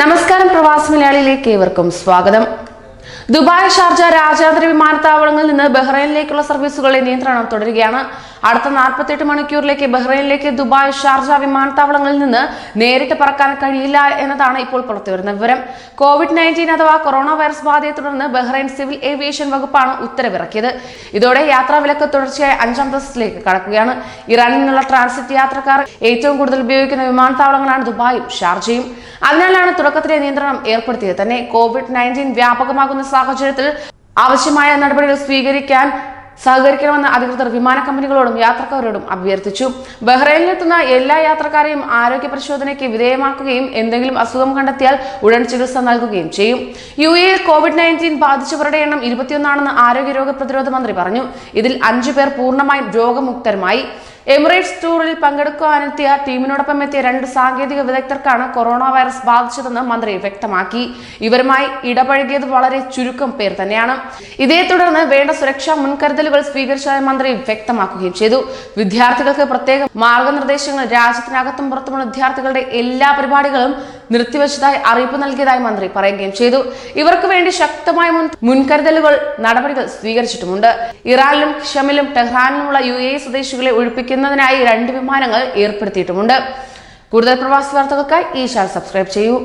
നമസ്കാരം, പ്രവാസി മലയാളിയിലേക്ക് ഏവർക്കും സ്വാഗതം. ദുബായ്, ഷാർജ രാജ്യാന്തര വിമാനത്താവളങ്ങളിൽ നിന്ന് ബഹ്റൈനിലേക്കുള്ള സർവീസുകളുടെ നിയന്ത്രണം തുടരുകയാണ്. അടുത്ത 48 മണിക്കൂറിലേക്ക് ബഹ്റൈനിലേക്ക് ദുബായ്, ഷാർജ വിമാനത്താവളങ്ങളിൽ നിന്ന് നേരിട്ട് പറക്കാൻ കഴിയില്ല എന്നതാണ് ഇപ്പോൾ പുറത്തുവരുന്ന വിവരം. COVID-19 അഥവാ കൊറോണ വൈറസ് ബാധയെ തുടർന്ന് ബഹ്റൈൻ സിവിൽ ഏവിയേഷൻ വകുപ്പാണ് ഉത്തരവിറക്കിയത്. ഇതോടെ യാത്രാ വിലക്ക് തുടർച്ചയായി 5ാം ദിവസത്തിലേക്ക് കടക്കുകയാണ്. ഇറാനിൽ നിന്നുള്ള ട്രാൻസിറ്റ് യാത്രക്കാർ ഏറ്റവും കൂടുതൽ ഉപയോഗിക്കുന്ന വിമാനത്താവളങ്ങളാണ് ദുബായും ഷാർജയും. അതിനാലാണ് തുടക്കത്തിലെ നിയന്ത്രണം ഏർപ്പെടുത്തിയത് തന്നെ. COVID-19 വ്യാപകമാകുന്ന സാഹചര്യത്തിൽ ആവശ്യമായ നടപടികൾ സ്വീകരിക്കാൻ സഹകരിക്കണമെന്ന് അധികൃതർ വിമാന കമ്പനികളോടും യാത്രക്കാരോടും അഭ്യർത്ഥിച്ചു. ബഹ്റൈനിലെത്തുന്ന എല്ലാ യാത്രക്കാരെയും ആരോഗ്യ പരിശോധനയ്ക്ക് വിധേയമാക്കുകയും എന്തെങ്കിലും അസുഖം കണ്ടെത്തിയാൽ ഉടൻ ചികിത്സ നൽകുകയും ചെയ്യും. UAE-യിൽ COVID-19 ബാധിച്ചവരുടെ എണ്ണം 21 ആണെന്ന് ആരോഗ്യരോഗ പ്രതിരോധ മന്ത്രി പറഞ്ഞു. ഇതിൽ 5 പേർ പൂർണ്ണമായും രോഗമുക്തരുമായി. എമിറേറ്റ്സ് ടൂറിൽ പങ്കെടുക്കാനെത്തിയ ടീമിനോടൊപ്പം എത്തിയ 2 സാങ്കേതിക വിദഗ്ധർക്കാണ് കൊറോണ വൈറസ് ബാധിച്ചതെന്ന് മന്ത്രി വ്യക്തമാക്കി. ഇവരുമായി ഇടപഴകിയത് വളരെ ചുരുക്കം പേർ തന്നെയാണ്. ഇതേ തുടർന്ന് വേണ്ട സുരക്ഷാ മുൻകരുതലുകൾ സ്വീകരിച്ചതായി മന്ത്രി വ്യക്തമാക്കുകയും ചെയ്തു. വിദ്യാർത്ഥികൾക്ക് പ്രത്യേക മാർഗനിർദ്ദേശങ്ങൾ, രാജ്യത്തിനകത്തും പുറത്തുമുള്ള വിദ്യാർത്ഥികളുടെ എല്ലാ പരിപാടികളും നിർത്തിവെച്ചതായി അറിയിപ്പ് നൽകിയതായി മന്ത്രി പറയുകയും ചെയ്തു. ഇവർക്ക് വേണ്ടി ശക്തമായ മുൻകരുതലുകൾ നടപടികൾ സ്വീകരിച്ചിട്ടുമുണ്ട്. ഇറാനിലും ഷമിലും ടെഹ്റാനിലുമുള്ള UAE സ്വദേശികളെ ഒഴിപ്പിക്കുന്നതിനായി 2 വിമാനങ്ങൾ ഏർപ്പെടുത്തിയിട്ടുമുണ്ട്. കൂടുതൽ പ്രവാസി വാർത്തകൾക്കായി ഈ ചാനൽ സബ്സ്ക്രൈബ് ചെയ്യൂ.